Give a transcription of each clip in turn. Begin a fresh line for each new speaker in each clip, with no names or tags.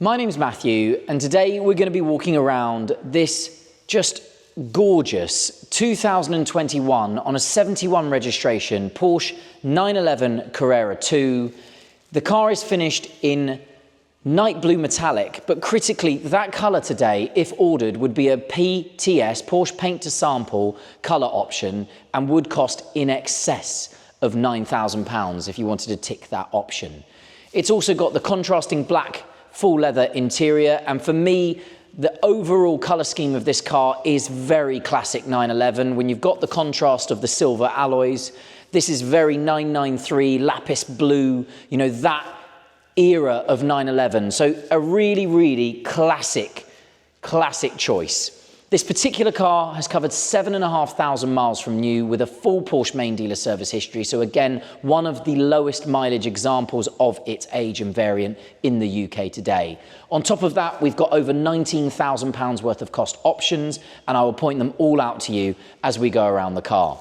My name's Matthew, and today we're going to be walking around this just gorgeous 2021 on a 71 registration Porsche 911 Carrera 2. The car is finished in night blue metallic, but critically that colour today, if ordered, would be a PTS, Porsche Paint to Sample colour option and would cost in excess of £9,000 if you wanted to tick that option. It's also got the contrasting black full leather interior, and for me, the overall colour scheme of this car is very classic 911. When you've got the contrast of the silver alloys, this is very 993 lapis blue, you know, that era of 911. So a really, really classic choice. This particular car has covered 7,500 miles from new with a full Porsche main dealer service history. So again, one of the lowest mileage examples of its age and variant in the UK today. On top of that, we've got over £19,000 worth of cost options, and I will point them all out to you as we go around the car.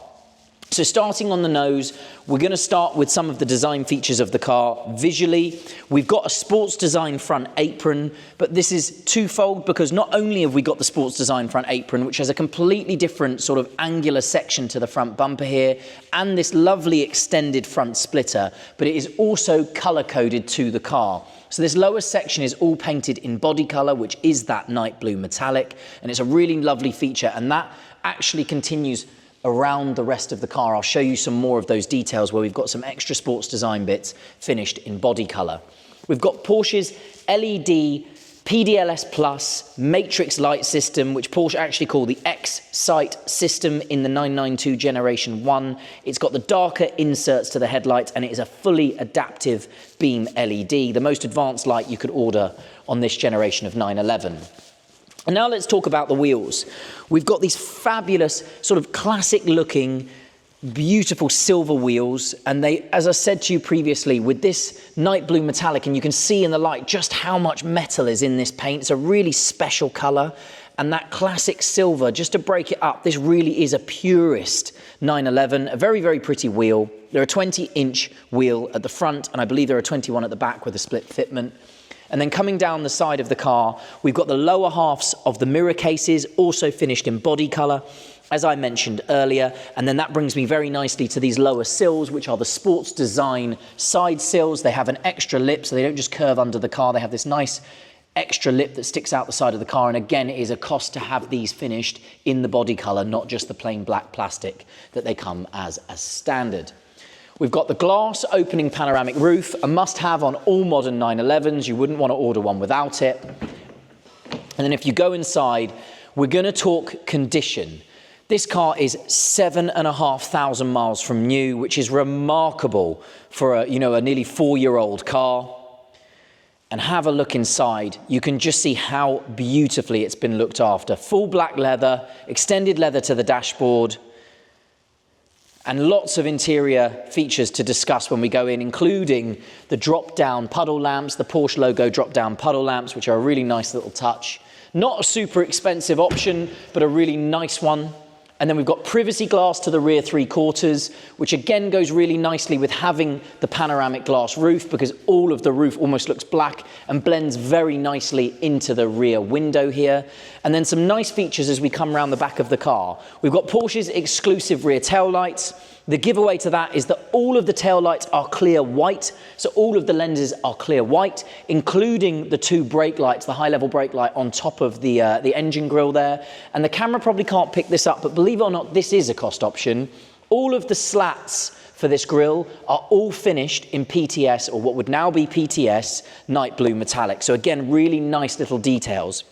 So starting on the nose, we're going to start with some of the design features of the car. Visually, we've got a sports design front apron, but this is twofold because not only have we got the sports design front apron, which has a completely different sort of angular section to the front bumper here, and this lovely extended front splitter, but it is also color-coded to the car. So this lower section is all painted in body color, which is that night blue metallic, and it's a really lovely feature, and that actually continues around the rest of the car. I'll show you some more of those details where we've got some extra sports design bits finished in body color. We've got Porsche's LED PDLS Plus matrix light system, which Porsche actually call the X-Sight system in the 992 Generation 1. It's got the darker inserts to the headlights, and it is a fully adaptive beam LED, the most advanced light you could order on this generation of 911. And now let's talk about the wheels. We've got these fabulous, sort of classic looking, beautiful silver wheels. And they, as I said to you previously, with this night blue metallic, and you can see in the light just how much metal is in this paint. It's a really special color. And that classic silver, just to break it up, this really is a purist 911, a very, very pretty wheel. They're a 20-inch wheel at the front, and I believe there are 21 at the back with a split fitment. And then coming down the side of the car, we've got the lower halves of the mirror cases, also finished in body color, as I mentioned earlier. And then that brings me very nicely to these lower sills, which are the sports design side sills. They have an extra lip, so they don't just curve under the car. They have this nice extra lip that sticks out the side of the car. And again, it is a cost to have these finished in the body color, not just the plain black plastic that they come as standard. We've got the glass opening panoramic roof, a must-have on all modern 911s. You wouldn't want to order one without it. And then if you go inside, we're going to talk condition. This car is 7,500 miles from new, which is remarkable for a nearly 4-year-old car. And have a look inside. You can just see how beautifully it's been looked after. Full black leather, extended leather to the dashboard, and lots of interior features to discuss when we go in, including the drop-down puddle lamps, the Porsche logo drop-down puddle lamps, which are a really nice little touch. Not a super expensive option, but a really nice one. And then we've got privacy glass to the rear 3/4, which again goes really nicely with having the panoramic glass roof, because all of the roof almost looks black and blends very nicely into the rear window here. And then some nice features as we come around the back of the car. We've got Porsche's exclusive rear tail lights. The giveaway to that is that all of the tail lights are clear white, so all of the lenses are clear white, including the 2 brake lights, the high-level brake light on top of the engine grille there. And the camera probably can't pick this up, but believe it or not, this is a cost option. All of the slats for this grille are all finished in PTS, or what would now be PTS, night blue metallic. So again, really nice little details.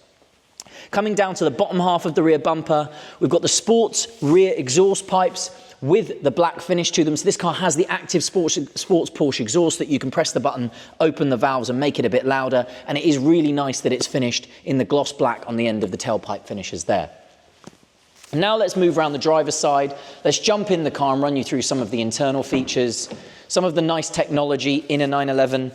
Coming down to the bottom half of the rear bumper, we've got the sports rear exhaust pipes with the black finish to them. So this car has the active sports Porsche exhaust that you can press the button, open the valves and make it a bit louder. And it is really nice that it's finished in the gloss black on the end of the tailpipe finishes there. And now let's move around the driver's side. Let's jump in the car and run you through some of the internal features, some of the nice technology in a 911.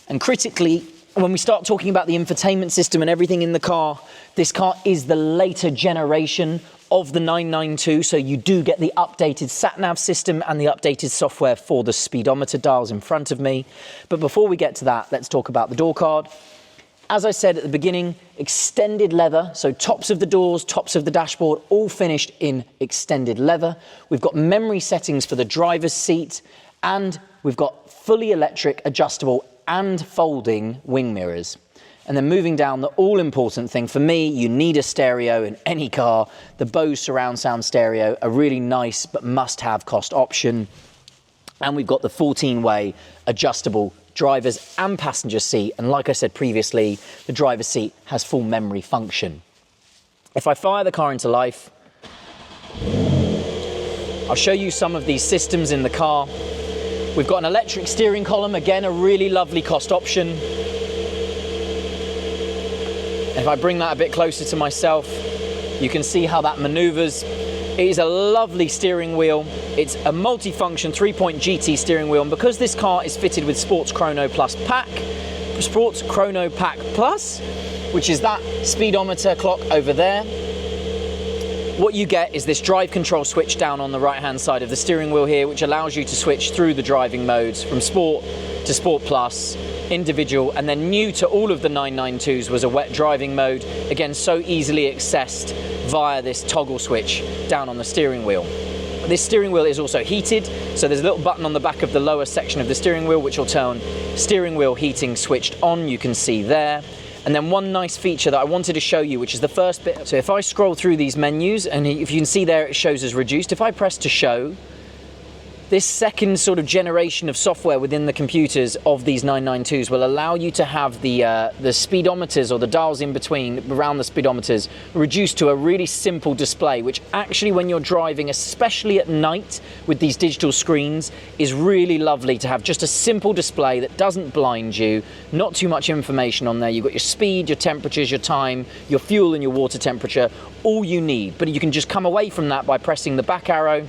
And critically, when we start talking about the infotainment system and everything in the car, this car is the later generation of the 992, so you do get the updated sat-nav system and the updated software for the speedometer dials in front of me. But before we get to that, let's talk about the door card. As I said at the beginning, extended leather, so tops of the doors, tops of the dashboard, all finished in extended leather. We've got memory settings for the driver's seat, and we've got fully electric, adjustable and folding wing mirrors. And then moving down, the all-important thing for me, you need a stereo in any car. The Bose surround sound stereo, a really nice but must-have cost option. And we've got the 14-way adjustable driver's and passenger seat, and like I said previously, the driver's seat has full memory function. If I fire the car into life, I'll show you some of these systems in the car. We've got an electric steering column, again a really lovely cost option. And if I bring that a bit closer to myself, you can see how that maneuvers. It is a lovely steering wheel. It's a multi-function 3-point GT steering wheel, and because this car is fitted with Sports Chrono Plus Pack, Sports Chrono Pack Plus, which is that speedometer clock over there, what you get is this drive control switch down on the right-hand side of the steering wheel here, which allows you to switch through the driving modes from Sport to Sport Plus, individual, and then new to all of the 992s was a wet driving mode, again so easily accessed via this toggle switch down on the steering wheel. This steering wheel is also heated, so there's a little button on the back of the lower section of the steering wheel which will turn steering wheel heating switched on, you can see there. And then one nice feature that I wanted to show you, which is the first bit. So if I scroll through these menus, and if you can see there it shows as reduced, if I press to show, this second sort of generation of software within the computers of these 992s will allow you to have the speedometers, or the dials in between around the speedometers, reduced to a really simple display, which actually when you're driving, especially at night with these digital screens, is really lovely to have just a simple display that doesn't blind you, not too much information on there. You've got your speed, your temperatures, your time, your fuel and your water temperature, all you need. But you can just come away from that by pressing the back arrow,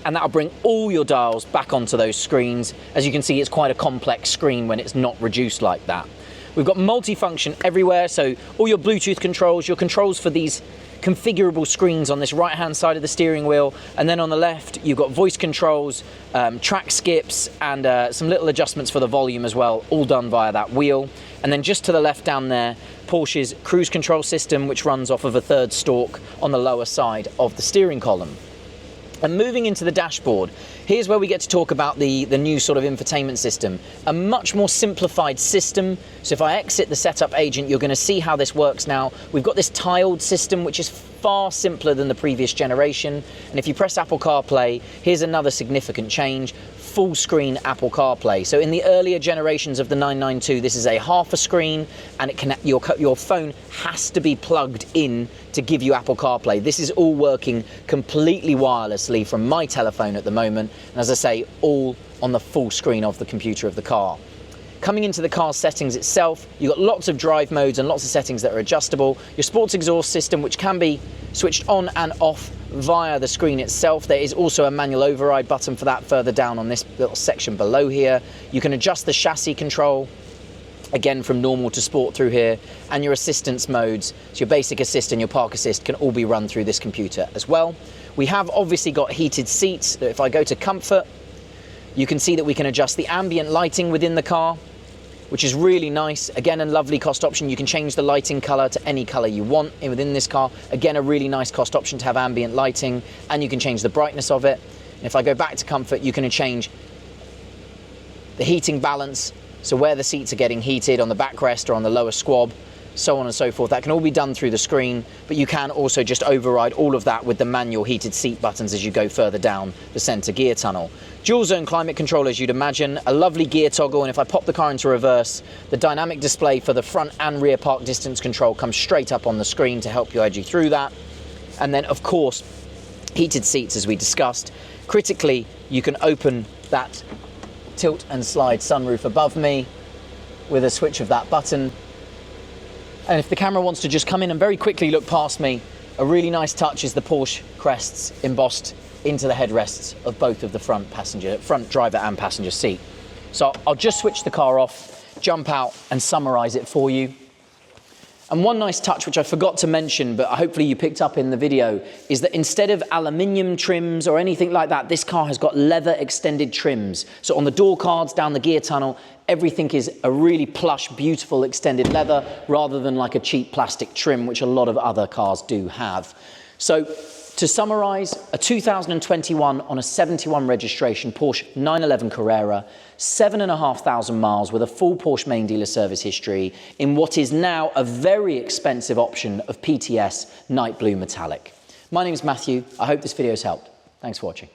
and that'll bring all your dials back onto those screens. As you can see, it's quite a complex screen when it's not reduced like that. We've got multi-function everywhere, so all your Bluetooth controls, your controls for these configurable screens on this right-hand side of the steering wheel, and then on the left, you've got voice controls, track skips, and some little adjustments for the volume as well, all done via that wheel. And then just to the left down there, Porsche's cruise control system, which runs off of a third stalk on the lower side of the steering column. And moving into the dashboard, here's where we get to talk about the new sort of infotainment system. A much more simplified system. So if I exit the setup agent, you're going to see how this works now. We've got this tiled system, which is far simpler than the previous generation. And if you press Apple CarPlay, here's another significant change. Full screen Apple CarPlay. So in the earlier generations of the 992, this is a half a screen, and your phone has to be plugged in to give you Apple CarPlay. This is all working completely wirelessly from my telephone at the moment, and as I say, all on the full screen of the computer of the car. Coming into the car's settings itself, you've got lots of drive modes and lots of settings that are adjustable. Your sports exhaust system, which can be switched on and off via the screen itself. There is also a manual override button for that further down on this little section below here. You can adjust the chassis control, again from normal to sport through here, and your assistance modes, so your basic assist and your park assist can all be run through this computer as well. We have obviously got heated seats. If I go to comfort, you can see that we can adjust the ambient lighting within the car, which is really nice. Again, a lovely cost option. You can change the lighting color to any color you want within this car. Again, a really nice cost option to have ambient lighting, and you can change the brightness of it. And if I go back to comfort, you can change the heating balance, so where the seats are getting heated on the backrest or on the lower squab, so on and so forth. That can all be done through the screen, but you can also just override all of that with the manual heated seat buttons as you go further down the center gear tunnel. Dual zone climate control, as you'd imagine, a lovely gear toggle, and if I pop the car into reverse, the dynamic display for the front and rear park distance control comes straight up on the screen to help guide you through that. And then, of course, heated seats, as we discussed. Critically, you can open that tilt and slide sunroof above me with a switch of that button. And if the camera wants to just come in and very quickly look past me, a really nice touch is the Porsche crests embossed into the headrests of both of the front driver and passenger seat. So I'll just switch the car off, jump out and summarize it for you. And one nice touch, which I forgot to mention, but hopefully you picked up in the video, is that instead of aluminium trims or anything like that, this car has got leather extended trims. So on the door cards, down the gear tunnel, everything is a really plush, beautiful extended leather rather than like a cheap plastic trim, which a lot of other cars do have. So to summarize, a 2021 on a 71 registration Porsche 911 Carrera, 7,500 miles with a full Porsche main dealer service history in what is now a very expensive option of PTS Night Blue Metallic. My name is Matthew. I hope this video has helped. Thanks for watching.